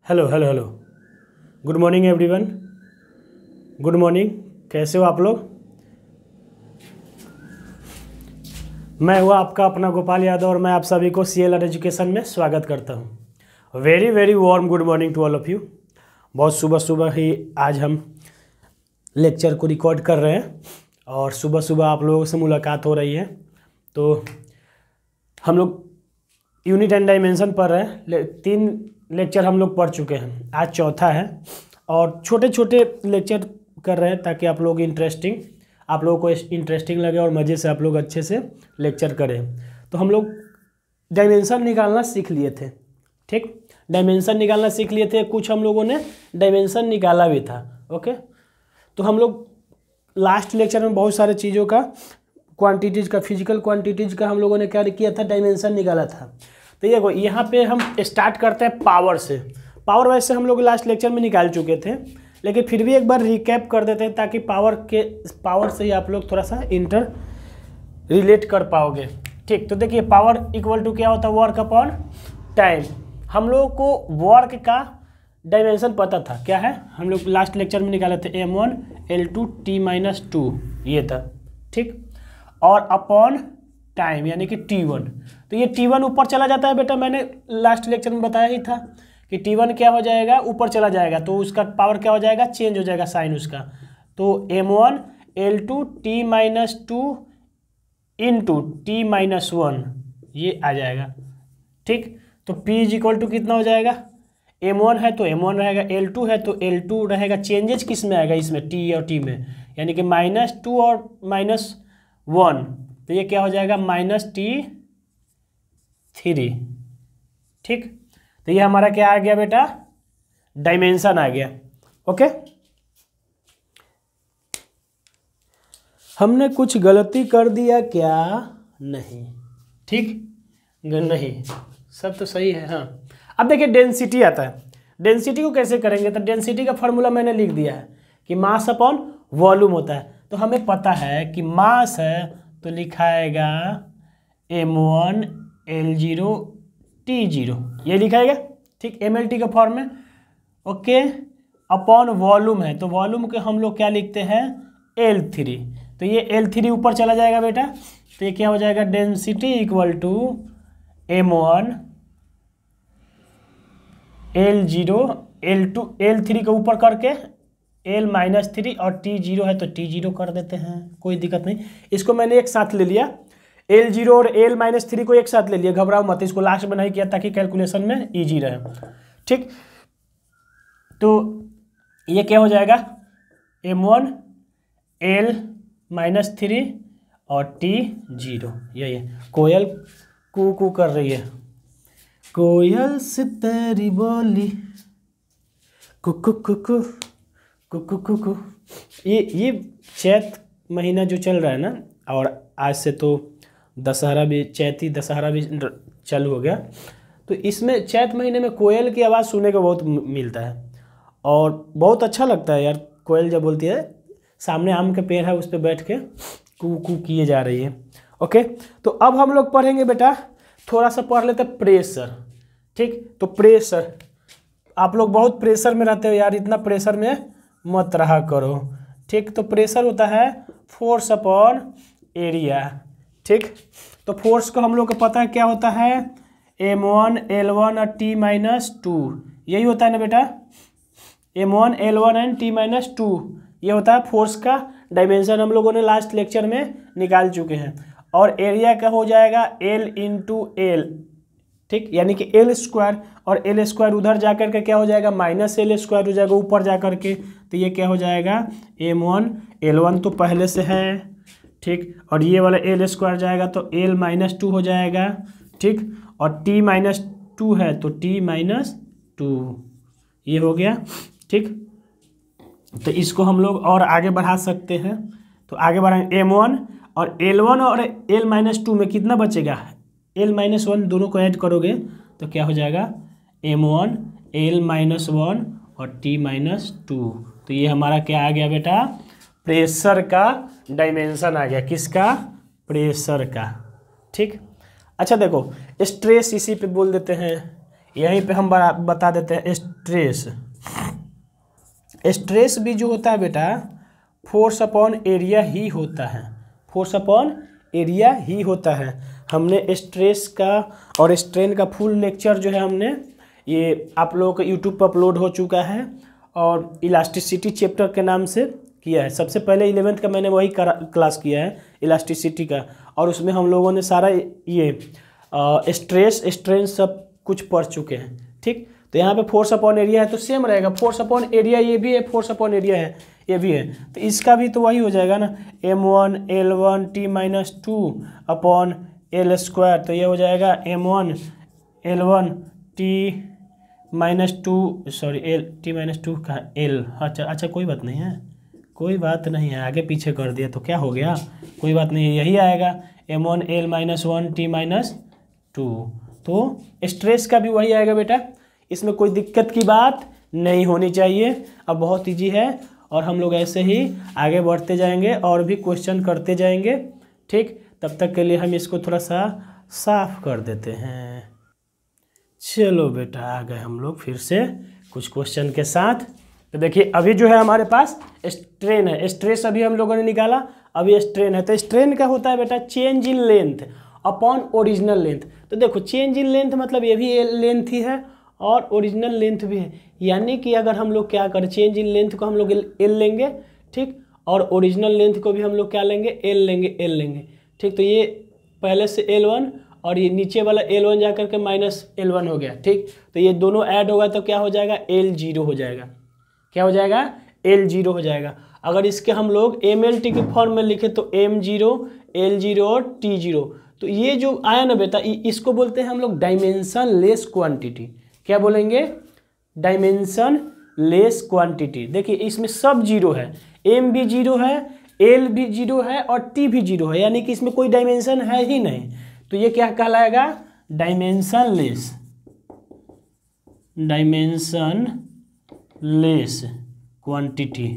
Hello hello hello. Good morning everyone. Good morning. कैसे हो आप लोग? मैं हुआ आपका अपना गोपाल यादव और मैं आप सभी को CLR एजुकेशन में स्वागत करता हूँ। Very very warm good morning to all of you. बहुत सुबह सुबह ही आज हम लेक्चर को रिकॉर्ड कर रहे हैं और सुबह सुबह आप लोगों से मुलाकात हो रही है। तो हम लोग यूनिट एंड डायमेंशन पढ़ रहे हैं। 3 लेक्चर हम लोग पढ़ चुके हैं, आज चौथा है और छोटे छोटे लेक्चर कर रहे हैं ताकि आप लोगों को इंटरेस्टिंग लगे और मज़े से आप लोग अच्छे से लेक्चर करें। तो हम लोग डायमेंशन निकालना सीख लिए थे। ठीक, डायमेंशन निकालना सीख लिए थे। कुछ हम लोगों ने डायमेंशन निकाला भी था। ओके, तो हम लोग लास्ट लेक्चर में बहुत सारे चीज़ों का क्वांटिटीज़ का, फिजिकल क्वांटिटीज़ का हम लोगों ने क्या किया था, डायमेंशन निकाला था। तो ये यहाँ पे हम स्टार्ट करते हैं पावर से। पावर वैसे हम लोग लास्ट लेक्चर में निकाल चुके थे, लेकिन फिर भी एक बार रिकैप कर देते हैं ताकि पावर से ही आप लोग थोड़ा सा इंटर रिलेट कर पाओगे। ठीक, तो देखिए पावर इक्वल टू क्या होता है, वर्क अपॉन टाइम। हम लोगों को वर्क का डायमेंशन पता था, क्या है, हम लोग लास्ट लेक्चर में निकाले थे M1 L2 T-2 ये था। ठीक, और अपॉन टाइम यानी कि T1। तो ये T1 ऊपर चला जाता है बेटा, मैंने लास्ट लेक्चर में बताया ही था कि T1 क्या हो जाएगा, ऊपर चला जाएगा तो उसका पावर क्या हो जाएगा, चेंज हो जाएगा साइन उसका। तो M1 L2 T-2 into T-1 ये आ जाएगा। ठीक, तो P इज इक्वल टू कितना हो जाएगा, M1 है तो M1 रहेगा, L2 है तो L2 रहेगा। चेंजेस किस में आएगा, इसमें T और T में, यानी कि -2 और -1, तो ये क्या हो जाएगा -T3। ठीक, तो ये हमारा क्या आ गया बेटा, डायमेंशन आ गया। ओके, हमने कुछ गलती कर दिया क्या? नहीं। ठीक, नहीं, सब तो सही है। हाँ, अब देखिए डेंसिटी आता है। डेंसिटी को कैसे करेंगे, तो डेंसिटी का फॉर्मूला मैंने लिख दिया है कि मास अपॉन वॉल्यूम होता है। तो हमें पता है कि मास है तो लिखाएगा M1 L0 T0, ये लिखाएगा। ठीक, MLT का फॉर्म में। ओके, अपॉन वॉल्यूम है तो वॉल्यूम के हम लोग क्या लिखते हैं, L3। तो ये L3 ऊपर चला जाएगा बेटा, तो ये क्या हो जाएगा, density equal to M1 L0 L2 L3 के ऊपर करके L-3 और T0 है तो T0 कर देते हैं, कोई दिक्कत नहीं। इसको मैंने एक साथ ले लिया, L0 और L-3 को एक साथ ले लिया, घबराओ मत, इसको लास्ट में नहीं किया ताकि कैलकुलेशन में इजी रहे। ठीक, तो ये क्या हो जाएगा, M1 L-3 और T0। ये कोयल कू कू कर रही है, कोयल से तेरी बोली कुकु कुकु कुकु कुकु। ये चैत महीना जो चल रहा है ना, और आज से तो दशहरा भी, चैती दशहरा भी चालू हो गया, तो इसमें चैत महीने में कोयल की आवाज़ सुनने को बहुत मिलता है और बहुत अच्छा लगता है यार। कोयल जब बोलती है, सामने आम के पेड़ है उस पर बैठ के कू कू किए जा रही है। ओके, तो अब हम लोग पढ़ेंगे बेटा, थोड़ा सा पढ़ लेते प्रेशर। ठीक, तो प्रेशर, आप लोग बहुत प्रेशर में रहते हो यार, इतना प्रेशर में मत रहा करो। ठीक, तो प्रेशर होता है फोर्स अपॉन एरिया। ठीक, तो फोर्स को हम लोग को पता है क्या होता है, M1 L1 और T-2, यही होता है ना बेटा, M1 L1 एंड T-2 ये होता है फोर्स का डायमेंशन, हम लोगों ने लास्ट लेक्चर में निकाल चुके हैं। और एरिया का हो जाएगा L इंटू L। ठीक, यानी कि L², और L² उधर जा कर के क्या हो जाएगा, -L² हो जाएगा ऊपर जा कर के, तो ये क्या हो जाएगा, M1 L1 तो पहले से है। ठीक, और ये वाला L² जाएगा तो L-2 हो जाएगा। ठीक, और T-2 है तो T-2 ये हो गया। ठीक, तो इसको हम लोग और आगे बढ़ा सकते हैं, तो आगे बढ़ाएंगे M1 और L1 और L-2 में कितना बचेगा, L-1 दोनों को ऐड करोगे तो क्या हो जाएगा, M1 L-1 और T-2। तो ये हमारा क्या आ गया बेटा, प्रेशर का डायमेंशन आ गया। किसका, प्रेशर का। ठीक, अच्छा देखो स्ट्रेस इसी पे बोल देते हैं, यहीं पे हम बता देते हैं स्ट्रेस। स्ट्रेस भी जो होता है बेटा फोर्स अपॉन एरिया ही होता है, फोर्स अपॉन एरिया ही होता है। हमने स्ट्रेस का और स्ट्रेन का फुल लेक्चर जो है हमने ये आप लोगों को यूट्यूब पर अपलोड हो चुका है और इलास्टिसिटी चैप्टर के नाम से किया है। सबसे पहले 11th का मैंने वही क्लास किया है इलास्टिसिटी का, और उसमें हम लोगों ने सारा ये स्ट्रेस स्ट्रेन सब कुछ पढ़ चुके हैं। ठीक, तो यहाँ पे फोर्स अपॉन एरिया है तो सेम रहेगा, फोर्स अपॉन एरिया ये भी है, फोर्स अपॉन एरिया है ये भी है, तो इसका भी तो वही हो जाएगा ना, m1 L1 T-2 upon L square, तो ये हो जाएगा m1 L1 T-2 sorry T-2 का L। अच्छा कोई बात नहीं है, कोई बात नहीं है, आगे पीछे कर दिया तो क्या हो गया, कोई बात नहीं है, यही आएगा m1 L-1 T-2। तो स्ट्रेस का भी वही आएगा बेटा, इसमें कोई दिक्कत की बात नहीं होनी चाहिए। अब बहुत ईजी है और हम लोग ऐसे ही आगे बढ़ते जाएंगे और भी क्वेश्चन करते जाएंगे। ठीक, तब तक के लिए हम इसको थोड़ा सा साफ कर देते हैं। चलो बेटा आ गए हम लोग फिर से कुछ क्वेश्चन के साथ। तो देखिए अभी जो है हमारे पास स्ट्रेन है, स्ट्रेस अभी हम लोगों ने निकाला, अभी स्ट्रेन है। तो स्ट्रेन का होता है बेटा change in length upon original length. तो देखो चेंज इन लेंथ मतलब ये भी लेंथ ही है और ओरिजिनल लेंथ भी है, यानी कि अगर हम लोग क्या करें चेंज इन लेंथ को हम लोग एल लेंगे, ठीक, और ओरिजिनल लेंथ को भी हम लोग क्या लेंगे एल लेंगे। ठीक, तो ये पहले से L1 और ये नीचे वाला L1 जा करके -L1 हो गया। ठीक, तो ये दोनों ऐड होगा तो क्या हो जाएगा L0 हो जाएगा, क्या हो जाएगा L0 हो जाएगा। अगर इसके हम लोग MLT के फॉर्म में लिखे तो M0 L0 और T0, तो ये जो आया ना बेटा इसको बोलते हैं हम लोग डायमेंशन लेस क्वांटिटी। क्या बोलेंगे, डायमेंशन लेस क्वांटिटी। देखिए इसमें सब जीरो है, M भी जीरो है, L भी जीरो है और T भी जीरो है, यानी कि इसमें कोई डायमेंशन है ही नहीं। तो ये क्या कहलाएगा, dimension less, dimension less quantity.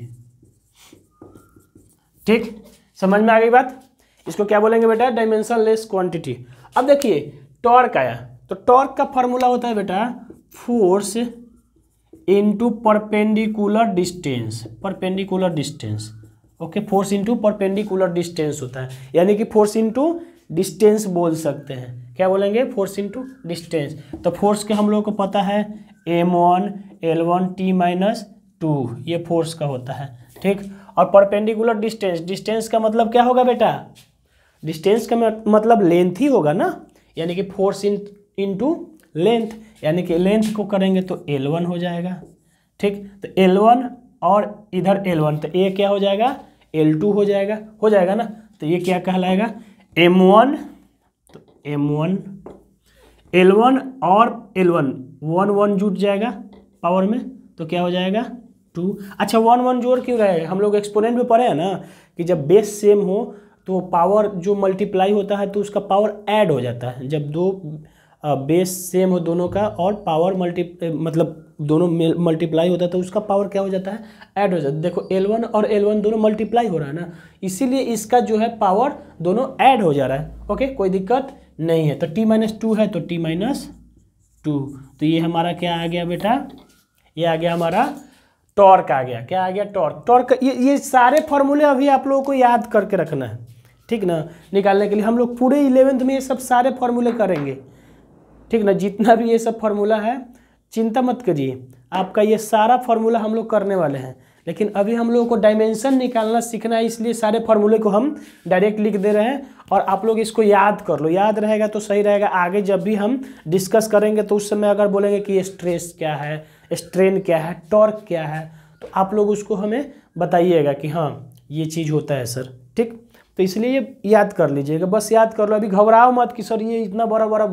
ठीक, समझ में आ गई बात, इसको क्या बोलेंगे बेटा डायमेंशन लेस क्वांटिटी। अब देखिए टॉर्क आया, तो टॉर्क का फॉर्मूला होता है बेटा force into perpendicular distance, perpendicular distance. Okay, force into perpendicular distance होता है, यानी कि फोर्स इनटू डिस्टेंस बोल सकते हैं। क्या बोलेंगे, फोर्स इनटू डिस्टेंस। तो फोर्स के हम लोग को पता है m1 L1 T-2 ये फोर्स का होता है। ठीक, और परपेंडिकुलर डिस्टेंस, डिस्टेंस का मतलब क्या होगा बेटा, डिस्टेंस का मतलब लेंथ ही होगा ना, यानी कि फोर्स इनटू लेंथ, यानी कि लेंथ को करेंगे तो L1 हो जाएगा। ठीक, तो L1 और इधर L1, तो ये क्या हो जाएगा L2 हो जाएगा ना। तो ये क्या कहलाएगा M1, तो M1 L1 और L1 1 जुट जाएगा पावर में, तो क्या हो जाएगा 2। अच्छा 1 जोड़ क्यों रहेगा, हम लोग एक्सपोनेंट में पढ़े हैं ना कि जब बेस सेम हो तो पावर जो मल्टीप्लाई होता है तो उसका पावर ऐड हो जाता है। जब दो बेस सेम हो दोनों का और पावर मतलब दोनों मल्टीप्लाई होता है तो उसका पावर क्या हो जाता है, ऐड हो जाता है। देखो L1 और L1 दोनों मल्टीप्लाई हो रहा है ना, इसीलिए इसका जो है पावर दोनों ऐड हो जा रहा है। ओके, कोई दिक्कत नहीं है। तो T-2 है तो T-2, तो ये हमारा क्या आ गया बेटा, ये आ गया हमारा टॉर्क आ गया। क्या आ गया, टॉर्क। टॉर्क ये सारे फॉर्मूले अभी आप लोगों को याद करके रखना है, ठीक ना, निकालने के लिए हम लोग पूरे 11th में ये सब सारे फॉर्मूले करेंगे। ठीक ना, जितना भी ये सब फार्मूला है चिंता मत करिए, आपका ये सारा फार्मूला हम लोग करने वाले हैं। लेकिन अभी हम लोगों को डायमेंशन निकालना सीखना है, इसलिए सारे फार्मूले को हम डायरेक्ट लिख दे रहे हैं और आप लोग इसको याद कर लो, याद रहेगा तो सही रहेगा। आगे जब भी हम डिस्कस करेंगे तो उस समय अगर बोलेंगे कि स्ट्रेस क्या है, स्ट्रेन क्या है, टॉर्क क्या है, तो आप लोग उसको हमें बताइएगा कि हाँ ये चीज़ होता है सर। ठीक, तो इसलिए ये याद कर लीजिएगा, बस याद कर लो। अभी घबराओ मत कि सर ये इतना बड़ा बड़ा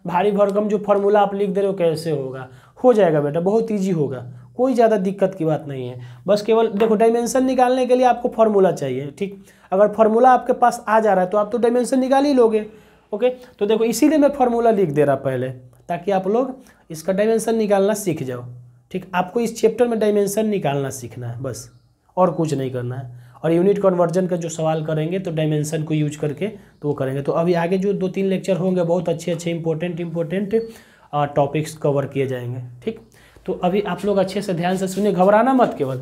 भारी भरकम जो फार्मूला आप लिख दे रहे हो कैसे होगा। हो जाएगा बेटा, बहुत ईजी होगा, कोई ज़्यादा दिक्कत की बात नहीं है। बस केवल देखो डायमेंशन निकालने के लिए आपको फार्मूला चाहिए। ठीक, अगर फार्मूला आपके पास आ जा रहा है तो आप तो डायमेंशन निकाल ही लोगे। ओके, तो देखो इसीलिए मैं फार्मूला लिख दे रहा पहले, ताकि आप लोग इसका डायमेंशन निकालना सीख जाओ। ठीक, आपको इस चैप्टर में डायमेंशन निकालना सीखना है बस, और कुछ नहीं करना है। और यूनिट कन्वर्जन का जो सवाल करेंगे तो डायमेंशन को यूज करके तो वो करेंगे। तो अभी आगे जो 2-3 लेक्चर होंगे बहुत अच्छे इंपॉर्टेंट टॉपिक्स कवर किए जाएंगे। ठीक, तो अभी आप लोग अच्छे से ध्यान से सुनिए, घबराना मत केवल।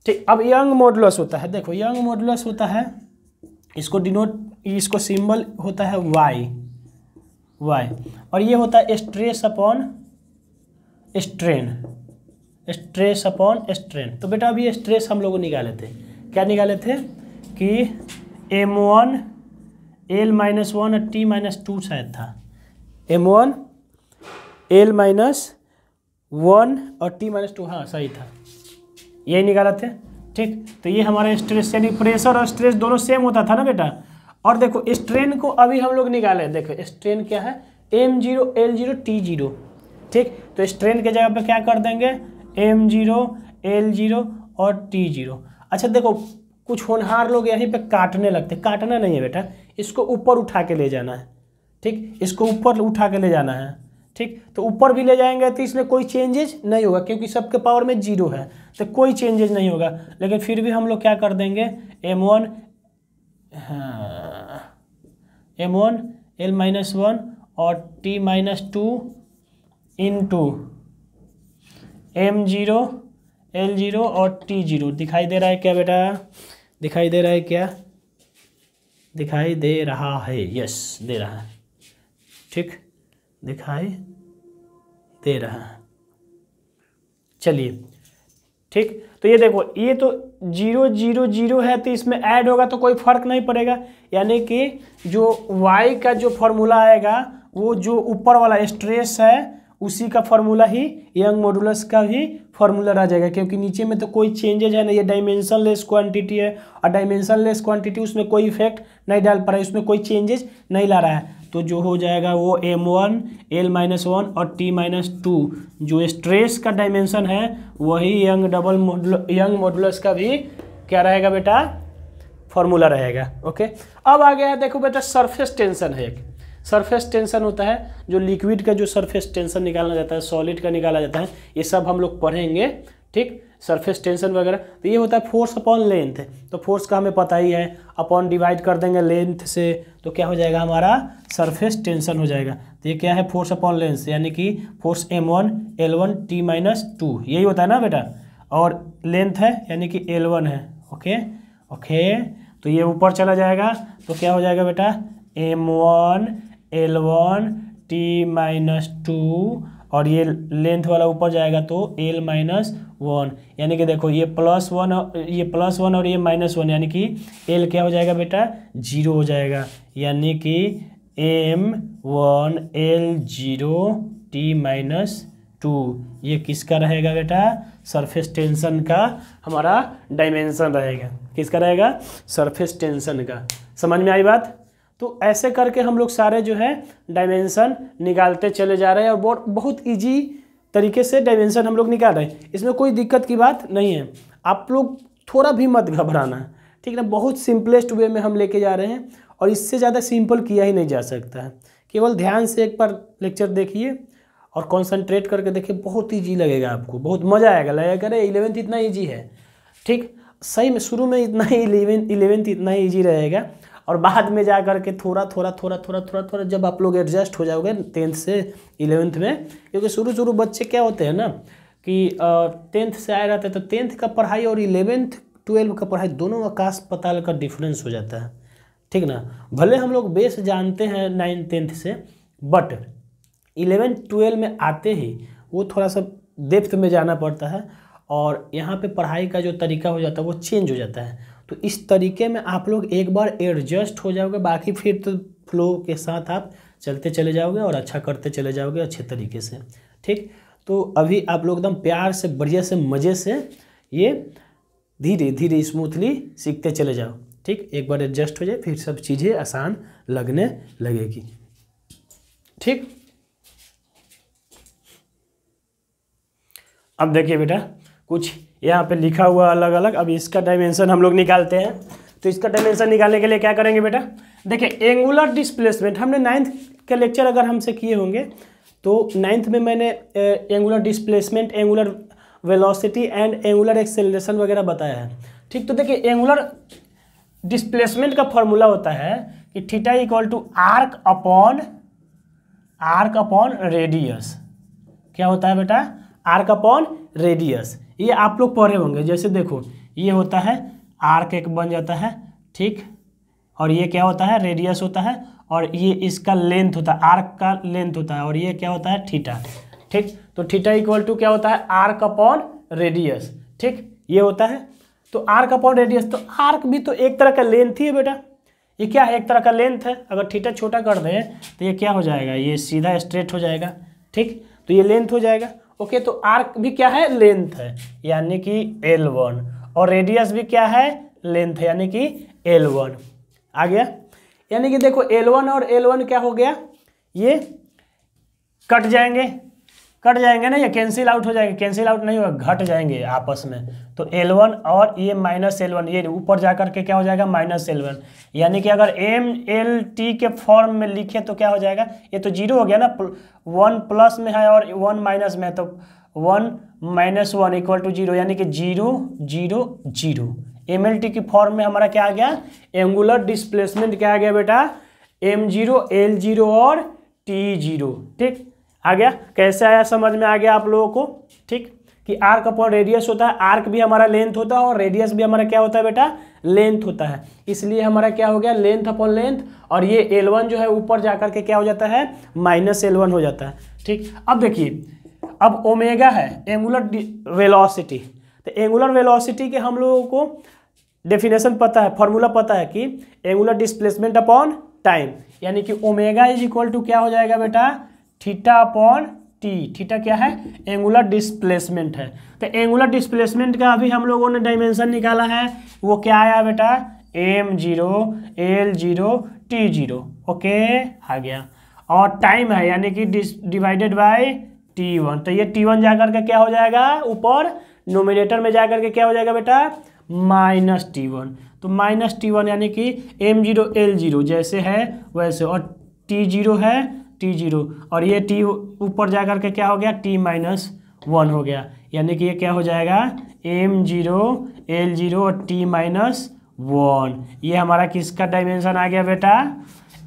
ठीक, अब यंग मॉडुलस होता है, देखो यंग मॉडुलस होता है, इसको सिंबल होता है वाई, और ये होता है स्ट्रेस अपॉन स्ट्रेन। तो बेटा अभी स्ट्रेस हम लोग निकाले थे, क्या निकाले थे कि M1 L-1 और T-2 शायद था, M1 L-1 और T-2, हाँ सही था, यही निकाला थे। ठीक, तो ये हमारा स्ट्रेस, यानी प्रेशर और स्ट्रेस दोनों सेम होता था ना बेटा। और देखो स्ट्रेन को अभी हम लोग निकाले, देखो स्ट्रेन क्या है, M0 L0 T0। ठीक, तो स्ट्रेन के जगह पे क्या कर देंगे, M0 L0 और T0। अच्छा देखो कुछ होनहार लोग यहीं पे काटने लगते, काटना नहीं है बेटा, इसको ऊपर उठा के ले जाना है। ठीक, इसको ऊपर उठा के ले जाना है। ठीक, तो ऊपर भी ले जाएंगे तो इसमें कोई चेंजेज नहीं होगा, क्योंकि सबके पावर में 0 है, तो कोई चेंजेज नहीं होगा। लेकिन फिर भी हम लोग क्या कर देंगे, M1 L-1 और T-2 इंटू M0 L0 और T0। दिखाई दे रहा है क्या बेटा, दिखाई दे रहा है क्या, दिखाई दे रहा है, यस दे रहा है। ठीक, दिखाई दे रहा है, चलिए। ठीक, तो ये देखो, ये तो 0 0 0 है, तो इसमें ऐड होगा तो कोई फर्क नहीं पड़ेगा, यानी कि जो y का जो फॉर्मूला आएगा वो जो ऊपर वाला स्ट्रेस है उसी का फॉर्मूला ही यंग मॉडुलस का भी फॉर्मूला रह जाएगा, क्योंकि नीचे में तो कोई चेंजेज है नहीं, ये डायमेंशन लेस क्वांटिटी है, और डायमेंशन लेस क्वांटिटी उसमें कोई इफेक्ट नहीं डाल पा रहा है, उसमें कोई चेंजेज नहीं ला रहा है। तो जो हो जाएगा वो M1 L-1 और T-2 जो स्ट्रेस का डायमेंशन है वही यंग मॉडुलस का भी क्या रहेगा बेटा, फॉर्मूला रहेगा। ओके, अब आ गया है देखो बेटा, सरफेस टेंशन है। एक सरफेस टेंशन होता है, जो लिक्विड का जो सरफेस टेंशन निकाला जाता है, सॉलिड का निकाला जाता है, ये सब हम लोग पढ़ेंगे। ठीक, सरफेस टेंशन वगैरह। तो ये होता है फोर्स अपॉन लेंथ, तो फोर्स का हमें पता ही है, अपॉन डिवाइड कर देंगे लेंथ से, तो क्या हो जाएगा हमारा सरफेस टेंशन हो जाएगा। तो ये क्या है, फोर्स अपॉन लेंथ, यानी कि फोर्स M1 L1 T-2 यही होता है ना बेटा, और लेंथ है यानी कि L1 है। ओके ओके, तो ये ऊपर चला जाएगा, तो क्या हो जाएगा बेटा, M1 L1 T-2, और ये लेंथ वाला ऊपर जाएगा तो L-1, यानी कि देखो ये +1 और ये -1 यानी कि L क्या हो जाएगा बेटा, 0 हो जाएगा, यानी कि M1 L0 T-2 ये किसका रहेगा बेटा, सरफेस टेंशन का हमारा डायमेंशन रहेगा। किसका रहेगा, सरफेस टेंशन का। समझ में आई बात। तो ऐसे करके हम लोग सारे जो है डायमेंशन निकालते चले जा रहे हैं, और बहुत इजी तरीके से डायमेंशन हम लोग निकाल रहे हैं, इसमें कोई दिक्कत की बात नहीं है। आप लोग थोड़ा भी मत घबराना, ठीक है ना। बहुत सिंपलेस्ट वे में हम लेके जा रहे हैं, और इससे ज़्यादा सिंपल किया ही नहीं जा सकता है। केवल ध्यान से एक बार लेक्चर देखिए और कंसंट्रेट करके देखिए, बहुत ईजी लगेगा आपको, बहुत मज़ा आएगा, लगेगा अरे 11th इतना ईजी है। ठीक, सही में शुरू में इतना ही 11th इतना ही ईजी रहेगा, और बाद में जा कर के थोड़ा जब आप लोग एडजस्ट हो जाओगे 10th से 11th में, क्योंकि शुरू बच्चे क्या होते हैं ना कि 10th से आए रहते हैं, तो 10th का पढ़ाई और 11th 12 का पढ़ाई दोनों आकाश पाताल का डिफरेंस हो जाता है। ठीक ना, भले हम लोग बेस जानते हैं 9th 10th से, बट 11th 12 में आते ही वो थोड़ा सा डेप्थ में जाना पड़ता है, और यहाँ पे पढ़ाई का जो तरीका हो जाता है वो चेंज हो जाता है। तो इस तरीके में आप लोग एक बार एडजस्ट हो जाओगे, बाकी फिर तो फ्लो के साथ आप चलते चले जाओगे और अच्छा करते चले जाओगे अच्छे तरीके से। ठीक, तो अभी आप लोग एकदम प्यार से, बढ़िया से, मज़े से ये धीरे धीरे स्मूथली सीखते चले जाओ। ठीक, एक बार एडजस्ट हो जाए फिर सब चीज़ें आसान लगने लगेगी। ठीक, अब देखिए बेटा, कुछ यहाँ पे लिखा हुआ अलग अलग। अब इसका डायमेंशन हम लोग निकालते हैं। तो इसका डायमेंशन निकालने के लिए क्या करेंगे बेटा, देखिए एंगुलर डिस्प्लेसमेंट हमने 9th के लेक्चर अगर हमसे किए होंगे, तो 9th में मैंने angular displacement, angular velocity and angular acceleration वगैरह बताया है। ठीक, तो देखिए एंगुलर डिस्प्लेसमेंट का फॉर्मूला होता है कि theta equal to arc upon arc upon radius. क्या होता है बेटा? Arc upon radius. ये आप लोग पढ़े होंगे। जैसे देखो ये होता है आर्क एक बन जाता है, ठीक, और ये क्या होता है? रेडियस होता है, और ये इसका लेंथ होता है, आर्क का लेंथ होता है, और ये क्या होता है? थीटा। ठीक, तो थीटा इक्वल टू क्या होता है? Arc upon radius. ठीक, ये होता है। तो आर्क अपॉन रेडियस, तो आर्क भी तो एक तरह का लेंथ ही है बेटा। ये क्या है? एक तरह का लेंथ है। अगर थीटा छोटा कर दें तो ये क्या हो जाएगा? ये सीधा स्ट्रेट हो जाएगा। ठीक, तो ये लेंथ हो जाएगा। ओके, तो आर्क भी क्या है? लेंथ है, यानी कि L1, और रेडियस भी क्या है? लेंथ है, यानी कि L1 आ गया। यानी कि देखो L1 और L1 क्या हो गया? ये कट जाएंगे ना, ये कैंसिल आउट हो जाएंगे। कैंसिल आउट नहीं होगा, घट जाएंगे आपस में। तो L1 और ये माइनस L1, ये ऊपर जाकर के क्या हो जाएगा? Minus L1। यानी कि अगर MLT के फॉर्म में लिखे तो क्या हो जाएगा? ये तो जीरो हो गया ना, 1 प्लस में है और 1 माइनस में है, तो 1 माइनस 1 इक्वल टू 0, यानी कि 0 0 0। MLT की फॉर्म में हमारा क्या आ गया? एंगुलर डिस्प्लेसमेंट क्या आ गया बेटा? M0 L0 और T0। ठीक, आ गया। कैसे आया? समझ में आ गया आप लोगों को? ठीक, कि आर्क अपॉन रेडियस होता है। आर्क भी हमारा लेंथ होता है और रेडियस भी हमारा क्या होता है बेटा? लेंथ होता है। इसलिए हमारा क्या हो गया? लेंथ अपॉन लेंथ, और ये L1 जो है ऊपर जाकर के क्या हो जाता है? माइनस L1 हो जाता है। ठीक, अब देखिए, अब ओमेगा है एंगुलर वेलोसिटी। तो एंगुलर वेलोसिटी के हम लोगों को डेफिनेशन पता है, फॉर्मूला पता है कि एंगुलर डिस्प्लेसमेंट अपॉन टाइम, यानी कि ओमेगा इज इक्वल टू क्या हो जाएगा बेटा? Theta upon T. थीटा क्या है? एंगुलर डिस्प्लेसमेंट है। तो एंगुलर डिस्प्लेसमेंट का अभी हम लोगों ने डायमेंशन निकाला है, वो क्या आया बेटा? M0 L0 T0। ओके, आ गया। और टाइम है, यानी कि डिवाइडेड बाय T1। तो ये T1 जाकर के क्या हो जाएगा? ऊपर नोमिनेटर में जाकर के क्या हो जाएगा बेटा? Minus T1। तो माइनस T1 यानी कि M0 L0 जैसे है वैसे, और T0 है T0, और ये T ऊपर जाकर के क्या हो गया? T-1 हो गया। यानी कि ये क्या हो जाएगा? M0 L0 और T-1। ये हमारा किसका डायमेंशन आ गया बेटा?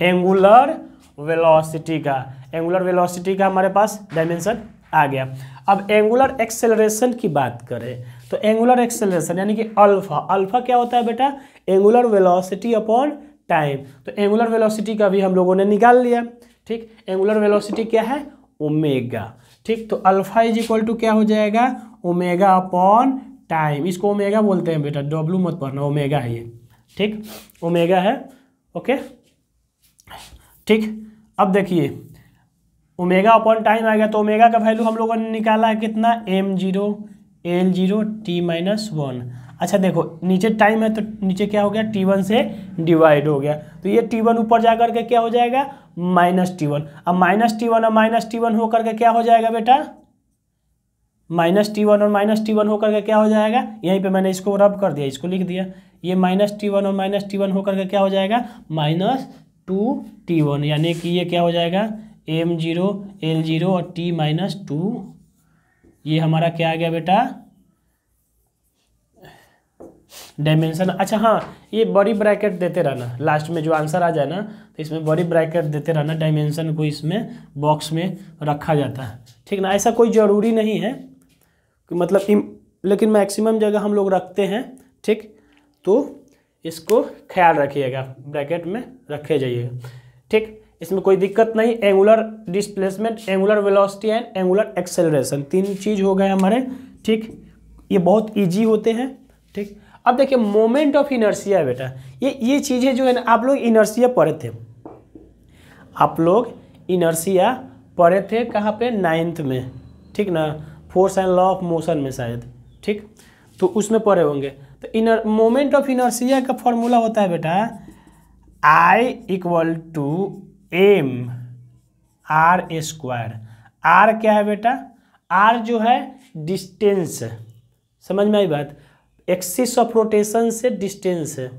एंगुलर वेलोसिटी का। एंगुलर वेलोसिटी का हमारे पास डायमेंशन आ गया। अब एंगुलर एक्सेलरेशन की बात करें तो एंगुलर एक्सेलरेशन यानी कि अल्फा। अल्फा क्या होता है बेटा? Angular velocity upon time. तो एंगुलर वेलोसिटी का भी हम लोगों ने निकाल लिया। ठीक, एंगुलर वेलोसिटी क्या है? ओमेगा। ठीक, तो अल्फा इज इक्वल टू क्या हो जाएगा? Omega upon time. इसको ओमेगा बोलते हैं बेटा, डब्लू मत पढ़ना, ओमेगा है ये। ठीक, ओमेगा है। ओके, ठीक, अब देखिए ओमेगा अपॉन टाइम आ गया। तो ओमेगा का वैल्यू हम लोगों ने निकाला है कितना? M0 L0 T-1। अच्छा देखो नीचे टाइम है तो नीचे क्या हो गया? T1 से डिवाइड हो गया। तो ये T1 ऊपर जाकर के क्या हो जाएगा? Minus T1। अब माइनस T1 और माइनस T1 होकर के क्या हो जाएगा बेटा? माइनस T1 और माइनस T1 होकर के क्या हो जाएगा? यहीं पे मैंने इसको रब कर दिया, इसको लिख दिया। ये माइनस T1 और माइनस T1 होकर के क्या हो जाएगा? -2T1। यानी कि ये क्या हो जाएगा? M0 L0 और T-2। ये हमारा क्या आ गया बेटा? डायमेंशन। अच्छा हाँ, ये बड़ी ब्रैकेट देते रहना, लास्ट में जो आंसर आ जाए ना तो इसमें बड़ी ब्रैकेट देते रहना। डायमेंशन को इसमें बॉक्स में रखा जाता है, ठीक ना। ऐसा कोई ज़रूरी नहीं है कि मतलब लेकिन मैक्सिमम जगह हम लोग रखते हैं। ठीक, तो इसको ख्याल रखिएगा, ब्रैकेट में रखे जाइएगा। ठीक, इसमें कोई दिक्कत नहीं। Angular displacement, angular velocity and angular acceleration, तीन चीज़ हो गए हमारे। ठीक, ये बहुत इजी होते हैं। ठीक, अब देखिए मोमेंट ऑफ इनर्शिया है बेटा। ये चीज़ें जो है ना, आप लोग इनर्शिया पढ़े थे, आप लोग इनर्शिया पढ़े थे कहाँ पे? 9th में, ठीक ना, force and law of motion में शायद। ठीक, तो उसमें पढ़े होंगे। तो मोमेंट ऑफ इनर्शिया का फॉर्मूला होता है बेटा I = mR²। R क्या है बेटा? R जो है डिस्टेंस, समझ में आई बात? एक्सिस ऑफ रोटेशन से डिस्टेंस है।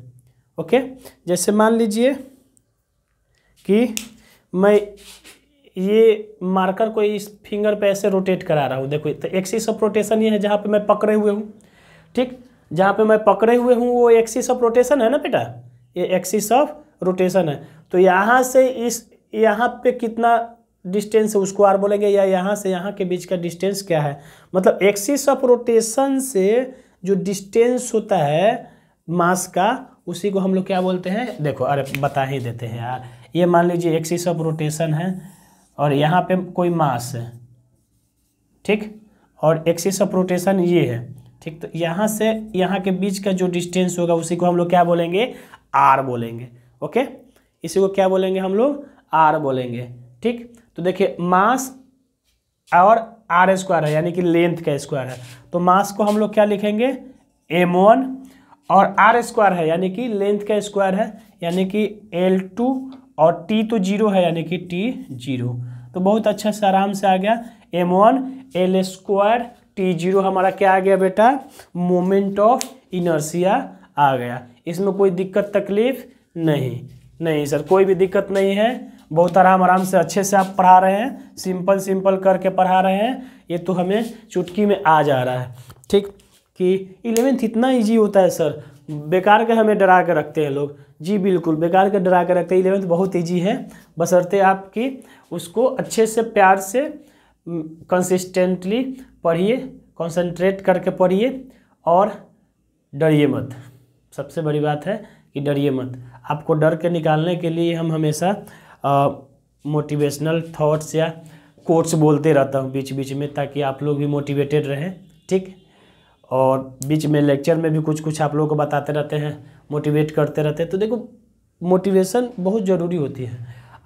ओके, जैसे मान लीजिए कि मैं ये मार्कर को इस फिंगर पे ऐसे रोटेट करा रहा हूँ। देखो तो एक्सिस ऑफ रोटेशन ये है जहाँ पे मैं पकड़े हुए हूँ। ठीक, जहाँ पे मैं पकड़े हुए हूँ वो एक्सिस ऑफ रोटेशन है ना बेटा, ये एक्सिस ऑफ रोटेशन है। तो यहाँ से इस यहाँ पे कितना डिस्टेंस है उसको आर बोलेंगे, या यहाँ से यहाँ के बीच का डिस्टेंस क्या है, मतलब एक्सिस ऑफ रोटेशन से जो डिस्टेंस होता है मास का उसी को हम लोग क्या बोलते हैं। देखो अरे बता ही देते हैं यार, ये मान लीजिए एक्सिस ऑफ रोटेशन है और यहाँ पे कोई मास है, ठीक, और एक्सिस ऑफ रोटेशन ये है, ठीक। तो यहाँ से यहाँ के बीच का जो डिस्टेंस होगा उसी को हम लोग क्या बोलेंगे, आर बोलेंगे। ओके, इसी को क्या बोलेंगे हम लोग, आर बोलेंगे, ठीक। तो देखिए मास और आर स्क्वायर है यानी कि लेंथ का स्क्वायर है, तो मास को हम लोग क्या लिखेंगे, m1, और आर स्क्वायर है यानी कि लेंथ का स्क्वायर है यानी कि L2, और t तो 0 है यानी कि t0। तो बहुत अच्छा से आराम से आ गया, m1 L स्क्वायर t0 हमारा क्या आ गया बेटा, मोमेंट ऑफ इनर्शिया आ गया। इसमें कोई दिक्कत तकलीफ नहीं सर, कोई भी दिक्कत नहीं है, बहुत आराम से अच्छे से आप पढ़ा रहे हैं, सिंपल करके पढ़ा रहे हैं, ये तो हमें चुटकी में आ जा रहा है, ठीक। कि 11th इतना इजी होता है सर, बेकार के हमें डरा के रखते हैं लोग, जी बिल्कुल बेकार के डरा के रखते हैं। 11th बहुत इजी है, बशर्ते आपकी उसको अच्छे से प्यार से कंसिस्टेंटली पढ़िए, कंसंट्रेट करके पढ़िए और डरिए मत। सबसे बड़ी बात है कि डरिए मत। आपको डर के निकालने के लिए हम हमेशा मोटिवेशनल थॉट्स या कोट्स बोलते रहता हूँ बीच बीच में, ताकि आप लोग भी मोटिवेटेड रहें, ठीक। और बीच में लेक्चर में भी कुछ आप लोगों को बताते रहते हैं, मोटिवेट करते रहते हैं। तो देखो मोटिवेशन बहुत ज़रूरी होती है,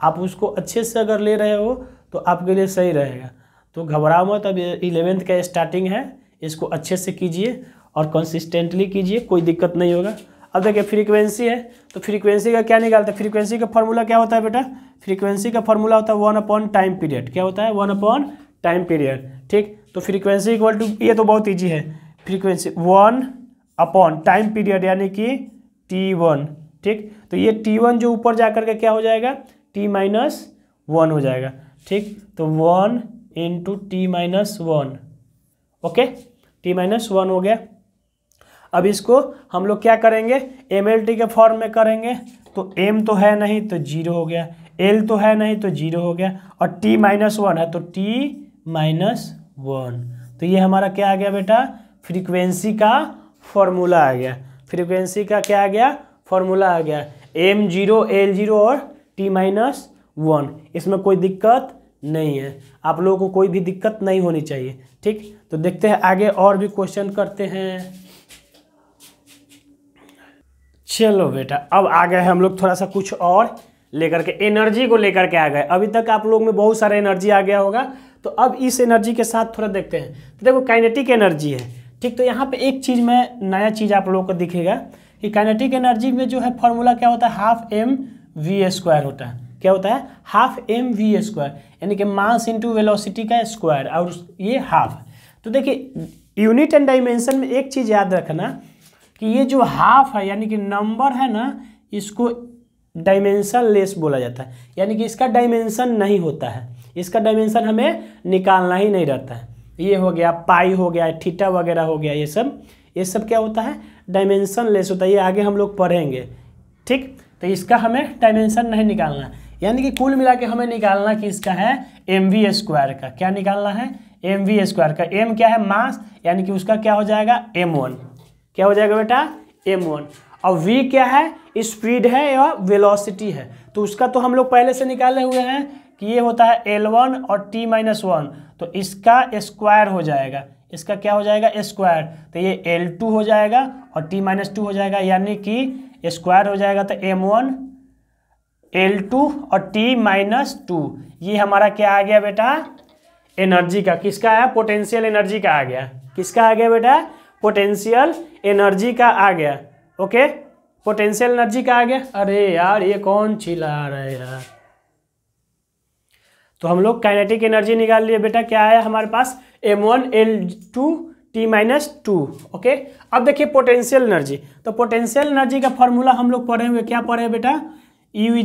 आप उसको अच्छे से अगर ले रहे हो तो आपके लिए सही रहेगा। तो घबराओ मत, अब 11th का स्टार्टिंग है, इसको अच्छे से कीजिए और कंसिस्टेंटली कीजिए, कोई दिक्कत नहीं होगा। अब देखिए फ्रीक्वेंसी है, तो फ्रीक्वेंसी का क्या निकालते हैं, फ्रीक्वेंसी का फार्मूला क्या होता है बेटा, फ्रीक्वेंसी का फार्मूला होता है 1 टाइम पीरियड। क्या होता है, 1 टाइम पीरियड, ठीक। तो फ्रीक्वेंसी इक्वल टू, ये तो बहुत ईजी है, फ्रीक्वेंसी 1 टाइम पीरियड यानी कि t1, ठीक। तो ये t1 जो ऊपर जा करके क्या हो जाएगा, t-1 हो जाएगा, ठीक। तो 1 इंटू t-1, ओके, t-1 हो गया। अब इसको हम लोग क्या करेंगे, MLT के फॉर्म में करेंगे, तो m तो है नहीं तो 0 हो गया, L तो है नहीं तो 0 हो गया, और t-1 है तो t-1। तो ये हमारा क्या आ गया बेटा, फ्रीक्वेंसी का फॉर्मूला आ गया। फ्रीक्वेंसी का क्या आ गया, फॉर्मूला आ गया, m0 L0 और t-1। इसमें कोई दिक्कत नहीं है, आप लोगों को कोई भी दिक्कत नहीं होनी चाहिए, ठीक। तो देखते हैं आगे और भी क्वेश्चन करते हैं। चलो बेटा अब आ गए हम लोग थोड़ा सा कुछ और लेकर के, एनर्जी को लेकर के आ गए। अभी तक आप लोग में बहुत सारा एनर्जी आ गया होगा, तो अब इस एनर्जी के साथ थोड़ा देखते हैं। तो देखो काइनेटिक एनर्जी है, ठीक। तो यहाँ पे एक चीज़ में नया चीज़ आप लोगों को दिखेगा कि काइनेटिक एनर्जी में जो है फॉर्मूला क्या होता है, हाफ mv² होता है। क्या होता है, हाफ mv², यानी कि मास इंटू वेलोसिटी का स्क्वायर, और ये हाफ। तो देखिए यूनिट एंड डायमेंशन में एक चीज़ याद रखना कि ये जो हाफ है यानी कि नंबर है ना, इसको डायमेंशन लेस बोला जाता है, यानी कि इसका डायमेंशन नहीं होता है, इसका डायमेंशन हमें निकालना ही नहीं रहता है। ये हो गया पाई, हो गया थीटा वगैरह हो गया, ये सब क्या होता है, डायमेंशन लेस होता है। ये आगे हम लोग पढ़ेंगे, ठीक। तो इसका हमें डायमेंशन नहीं निकालना, यानी कि कुल मिला के हमें निकालना कि इसका है mv² का। क्या निकालना है, mv² का। m क्या है, मास, यानी कि उसका क्या हो जाएगा, m1। क्या हो जाएगा बेटा, m1। और v क्या है, स्पीड है या वेलोसिटी है, तो उसका तो हम लोग पहले से निकाले हुए हैं कि ये होता है L1 और t-1, तो इसका स्क्वायर हो जाएगा, इसका क्या हो जाएगा, स्क्वायर। तो ये L2 हो जाएगा और t-2 हो जाएगा, यानी कि स्क्वायर हो जाएगा। तो m1 L2 और t-2, ये हमारा क्या आ गया बेटा, एनर्जी का। किसका है, पोटेंशियल एनर्जी का आ गया। किसका आ गया बेटा, पोटेंशियल एनर्जी का आ गया। ओके, पोटेंशियल एनर्जी का आ गया। अरे यार ये कौन चिल्ला रहा है यार। तो हम लोग काइनेटिक एनर्जी निकाल लिए बेटा। क्या आया हमारे पास, m1 L2 t-2। ओके, अब देखिए पोटेंशियल एनर्जी। तो पोटेंशियल एनर्जी का फॉर्मूला हम लोग पढ़े हुए, क्या पढ़े बेटा, U =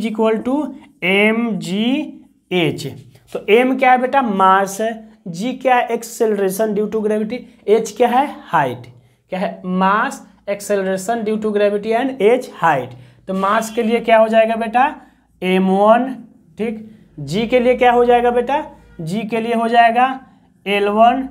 mgh। तो m क्या है बेटा, मास है, g क्या है, acceleration due to gravity, h क्या है, हाइट। क्या है, mass, acceleration due to gravity and h height. तो मास के लिए क्या हो जाएगा बेटा, m1, ठीक, जी के लिए क्या हो जाएगा बेटा, जी के लिए हो जाएगा L1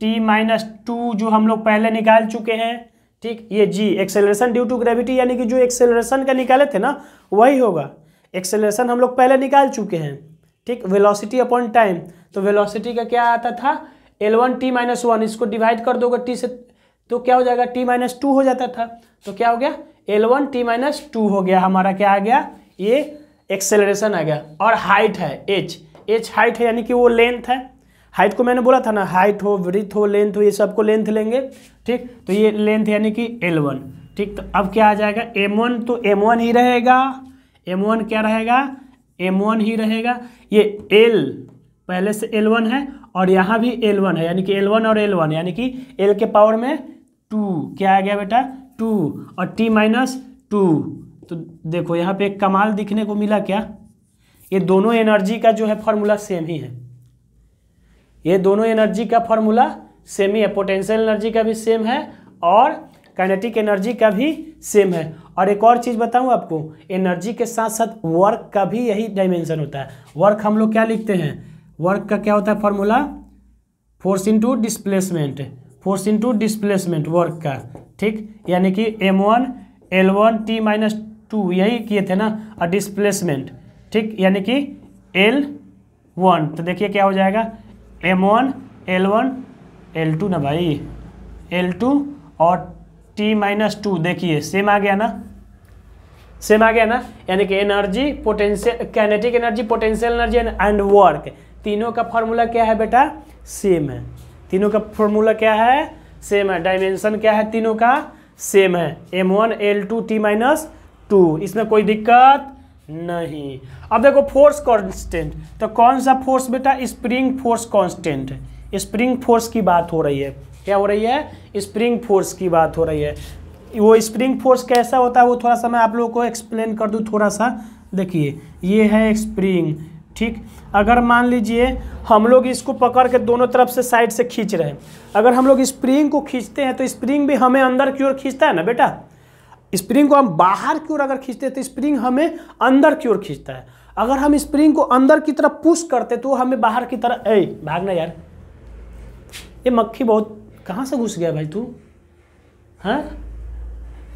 t-2 जो हम लोग पहले निकाल चुके हैं। ठीक, ये जी एक्सेलरेशन ड्यू टू ग्रेविटी, यानी कि जो एक्सेलरेशन का निकाले थे ना वही होगा। एक्सेलरेशन हम लोग पहले निकाल चुके हैं। ठीक, वेलोसिटी अपॉन टाइम, तो वेलोसिटी का क्या आता था L1 t-1, इसको डिवाइड कर दोगे t से तो क्या हो जाएगा t-2 हो जाता था। तो क्या हो गया L1 t-2 हो गया हमारा, क्या आ गया ये एक्सेलरेशन आ गया। और हाइट है h हाइट है, यानी कि वो लेंथ है। हाइट को मैंने बोला था ना, हाइट हो ब्रीथ हो लेंथ हो ये सबको लेंथ लेंगे। ठीक, तो ये लेंथ यानी कि L1। ठीक, तो अब क्या आ जाएगा M1, तो M1 ही रहेगा। M1 क्या रहेगा, M1 ही रहेगा। ये L पहले से L1 है और यहाँ भी L1 है, यानी कि L1 और L1 यानी कि L के पावर में 2 क्या आ गया बेटा 2 और t-2। तो देखो यहाँ पे एक कमाल दिखने को मिला क्या, ये दोनों एनर्जी का जो है फॉर्मूला सेम ही है। ये दोनों एनर्जी का फॉर्मूला सेम ही है, पोटेंशियल एनर्जी का भी सेम है और काइनेटिक एनर्जी का भी सेम है। और एक और चीज़ बताऊं आपको, एनर्जी के साथ साथ वर्क का भी यही डायमेंशन होता है। वर्क हम लोग क्या लिखते हैं, वर्क का क्या होता है formula, force into displacement, force into displacement work का। ठीक, यानी कि M1 L1 t-2 यही किए थे ना, और डिस्प्लेसमेंट ठीक यानी कि L1। तो देखिए क्या हो जाएगा M1 L1 L2 ना भाई, L2 और t-2 देखिए सेम आ गया ना, सेम आ गया ना। यानी कि energy potential, kinetic energy, potential energy and work, तीनों का फॉर्मूला क्या है बेटा सेम है। तीनों का फॉर्मूला क्या है सेम है। डायमेंशन क्या है तीनों का सेम है, M1 L2 t-2, इसमें कोई दिक्कत नहीं। अब देखो फोर्स कांस्टेंट, तो कौन सा फोर्स बेटा, spring force constant. Spring force की बात हो रही है, क्या हो रही है, स्प्रिंग फोर्स की बात हो रही है। वो स्प्रिंग फोर्स कैसा होता है वो थोड़ा सा मैं आप लोगों को एक्सप्लेन कर दूं थोड़ा सा। देखिए ये है स्प्रिंग। ठीक, अगर मान लीजिए हम लोग इसको पकड़ के दोनों तरफ से साइड से खींच रहे हैं, अगर हम लोग स्प्रिंग को खींचते हैं तो स्प्रिंग भी हमें अंदर की ओर खींचता है ना बेटा। स्प्रिंग को हम बाहर की ओर अगर खींचते हैं तो स्प्रिंग हमें अंदर की ओर खींचता है। अगर हम स्प्रिंग को अंदर की तरफ पुश करते तो हमें बाहर की तरफ, भागना यार, ये मक्खी बहुत कहाँ से घुस गया भाई तू, हाँ।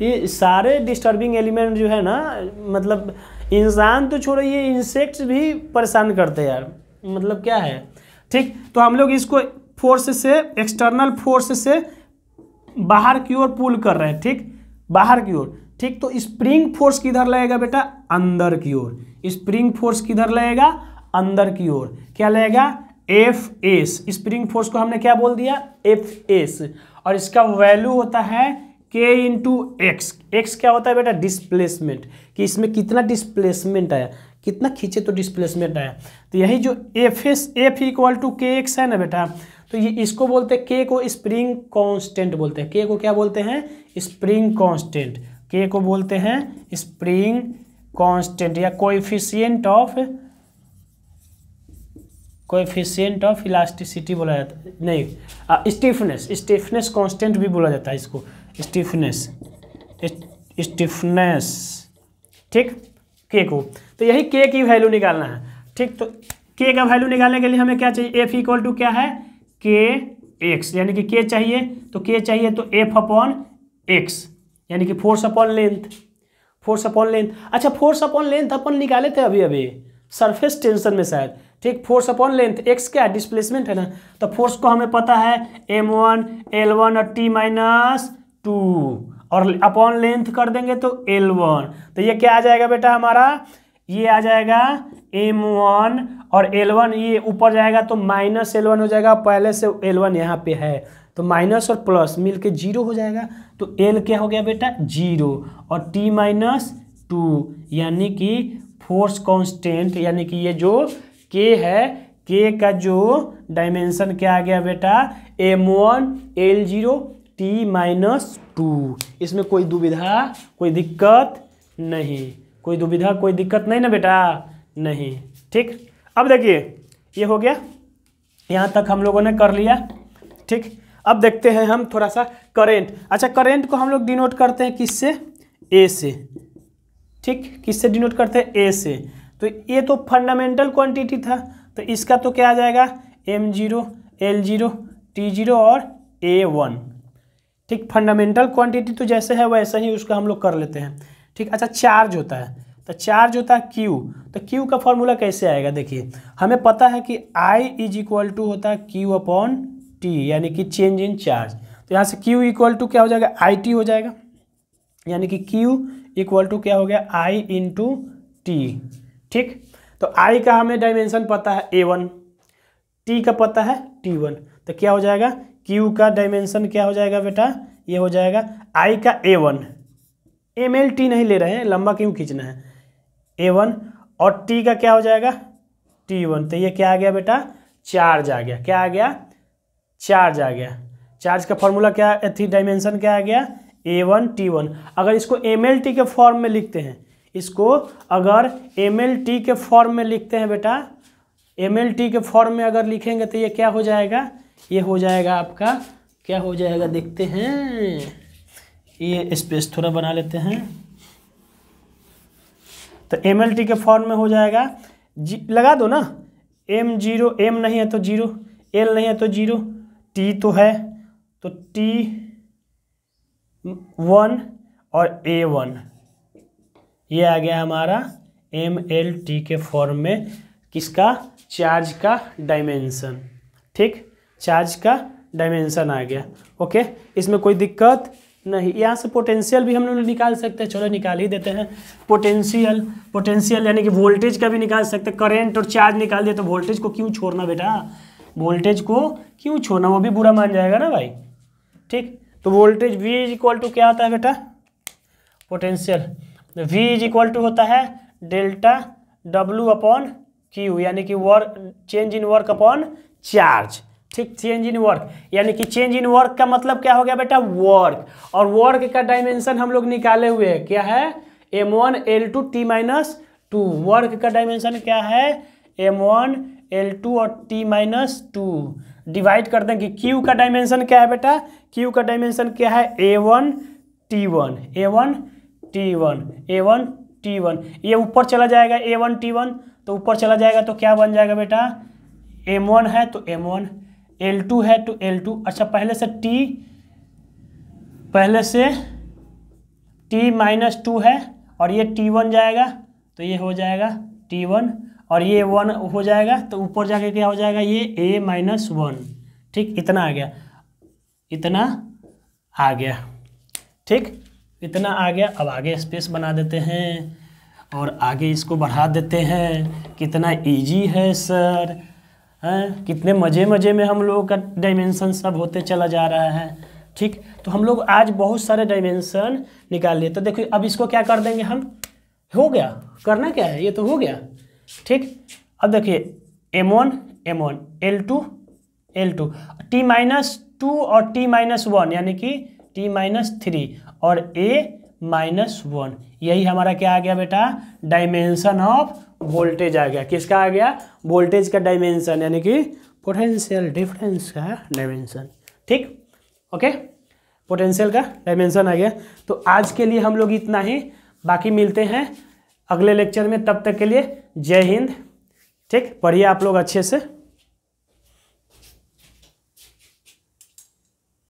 ये सारे डिस्टर्बिंग एलिमेंट जो है ना, मतलब इंसान तो छोड़ो, ये इंसेक्ट्स भी परेशान करते हैं यार, मतलब क्या है। ठीक, तो हम लोग इसको फोर्स से, एक्सटर्नल फोर्स से बाहर की ओर पुल कर रहे हैं। ठीक, बाहर की ओर। ठीक, तो स्प्रिंग फोर्स किधर लगेगा बेटा, अंदर की ओर। स्प्रिंग फोर्स किधर लगेगा, अंदर की ओर। क्या लगेगा, Fs। स्प्रिंग फोर्स को हमने क्या बोल दिया, Fs, और इसका वैल्यू होता है K इंटू एक्स। एक्स क्या होता है बेटा, डिस्प्लेसमेंट, कि इसमें कितना डिस्प्लेसमेंट आया, कितना खींचे तो डिस्प्लेसमेंट आया। तो यही जो Fs, F equal to KX है ना बेटा, तो ये इसको बोलते हैं, K को स्प्रिंग कांस्टेंट बोलते हैं। K को क्या बोलते हैं, स्प्रिंग कांस्टेंट। K को बोलते हैं स्प्रिंग कांस्टेंट या कोएफिशिएंट ऑफ इलास्टिसिटी बोला जाता है, नहीं स्टिफनेस कांस्टेंट भी बोला जाता है इसको, स्टिफनेस। ठीक, K को, तो यही K की वैल्यू निकालना है। ठीक, तो K का वैल्यू निकालने के लिए हमें क्या चाहिए, F इक्वल टू क्या है, KX, यानी कि K चाहिए, तो K चाहिए तो F अपॉन X, यानी कि force upon length. Force upon length, अच्छा फोर्स अपॉन लेंथ अपन निकाले थे अभी सरफेस टेंशन में शायद। ठीक, फोर्स अपॉन लेंथ, X क्या डिस्प्लेसमेंट है ना, तो फोर्स को हमें पता है M1 L1 और t-2, और अपॉन लेंथ कर देंगे तो L1। तो ये क्या आ जाएगा बेटा हमारा, ये आ जाएगा M1 और L1, ये ऊपर जाएगा तो माइनस L1 हो जाएगा, पहले से L1 यहाँ पे है तो माइनस और प्लस मिलके 0 हो जाएगा। तो L क्या हो गया बेटा 0 और t-2, यानी कि फोर्स कांस्टेंट, यानी कि ये जो K है, K का जो डायमेंशन क्या आ गया बेटा, M1 L0 t-2। इसमें कोई दुविधा, कोई दिक्कत नहीं, कोई दुविधा, कोई दिक्कत नहीं ना बेटा, नहीं। ठीक, अब देखिए ये हो गया, यहाँ तक हम लोगों ने कर लिया। ठीक, अब देखते हैं हम थोड़ा सा करंट। अच्छा, करंट को हम लोग डिनोट करते हैं किससे, A से। ठीक, किससे डिनोट करते हैं, A से। तो तो ये तो फंडामेंटल क्वांटिटी था, तो इसका तो क्या आ जाएगा m0 l0 t0 और a1। ठीक, फंडामेंटल क्वांटिटी तो जैसे है वैसे ही उसका हम लोग कर लेते हैं। ठीक, अच्छा चार्ज होता है, तो चार्ज होता है Q, तो Q का फॉर्मूला कैसे आएगा, देखिए हमें पता है कि I इज इक्वल टू होता है Q अपॉन T, यानी कि चेंज इन चार्ज। तो यहाँ से Q इक्वल टू क्या हो जाएगा IT हो जाएगा, यानी कि Q इक्वल टू क्या हो गया I इंटू T। ठीक, तो I का हमें डायमेंशन पता है A1, T का पता है T1, तो क्या हो जाएगा Q का डायमेंशन क्या हो जाएगा बेटा, ये हो जाएगा I का A1, MLT नहीं ले रहे हैं, लंबा क्यों खींचना है, A1 और T का क्या हो जाएगा T1। तो ये क्या आ गया बेटा, चार्ज आ गया, क्या आ गया, चार्ज आ गया। चार्ज का फॉर्मूला क्या थी, डायमेंशन क्या आ गया A1 T1। अगर इसको MLT के फॉर्म में लिखते हैं, इसको अगर MLT के फॉर्म में लिखते हैं बेटा, MLT के फॉर्म में अगर लिखेंगे तो ये क्या हो जाएगा, ये हो जाएगा आपका, क्या हो जाएगा देखते हैं, ये स्पेस थोड़ा बना लेते हैं। तो MLT के फॉर्म में हो जाएगा लगा दो ना, M0, M नहीं है तो 0, L नहीं है तो 0, T तो है तो T1 और A1, ये आ गया हमारा MLT के फॉर्म में, किसका, चार्ज का डायमेंशन। ठीक, चार्ज का डायमेंशन आ गया। ओके, इसमें कोई दिक्कत नहीं। यहाँ से पोटेंशियल भी हम लोग निकाल सकते हैं, चलो निकाल ही देते हैं। पोटेंशियल यानी कि वोल्टेज का भी निकाल सकते हैं। करंट और चार्ज निकाल दिए तो वोल्टेज को क्यों छोड़ना बेटा, वोल्टेज को क्यों छोड़ना, वो भी बुरा मान जाएगा ना भाई। ठीक, तो voltage V is equal to क्या होता है बेटा, potential V is equal to होता है डेल्टा W अपॉन Q, यानी कि work, change in work upon charge. ठीक, चेंज इन वर्क, यानी कि चेंज इन वर्क का मतलब क्या हो गया बेटा, वर्क, और वर्क का डायमेंशन हम लोग निकाले हुए हैं, क्या है M1 L2 T-2। वर्क का डायमेंशन क्या है M1 L2 और T-2। डिवाइड कर देंगे, Q का डायमेंशन क्या है बेटा, Q का डायमेंशन क्या है A1 T1, A1 T1, A1 T1। ये ऊपर चला जाएगा A1 T1, तो ऊपर चला जाएगा तो क्या बन जाएगा बेटा, M1 है तो M1, L2 है तो L2। अच्छा, पहले से T-2 है और ये T1 जाएगा तो ये हो जाएगा T1 और ये 1 हो जाएगा, तो ऊपर जाके क्या हो जाएगा, ये A-1। ठीक, इतना आ गया, इतना आ गया। ठीक, इतना आ गया। अब आगे स्पेस बना देते हैं और आगे इसको बढ़ा देते हैं। कितना इजी है सर, हैं, कितने मज़े में हम लोगों का डायमेंशन सब होते चला जा रहा है। ठीक, तो हम लोग आज बहुत सारे डायमेंशन निकाल लिए। तो देखो अब इसको क्या कर देंगे हम, हो गया, करना क्या है, ये तो हो गया। ठीक, अब देखिए M1 L2 T-2 और T-1, यानी कि T-3 और A-1, यही हमारा क्या आ गया बेटा, डायमेंशन ऑफ वोल्टेज आ गया। किसका आ गया, वोल्टेज का डायमेंशन, यानी कि पोटेंशियल डिफरेंस का डायमेंशन। ठीक, ओके, पोटेंशियल का डायमेंशन आ गया। तो आज के लिए हम लोग इतना ही, बाकी मिलते हैं अगले लेक्चर में। तब तक के लिए जय हिंद। ठीक, पढ़िए आप लोग अच्छे से।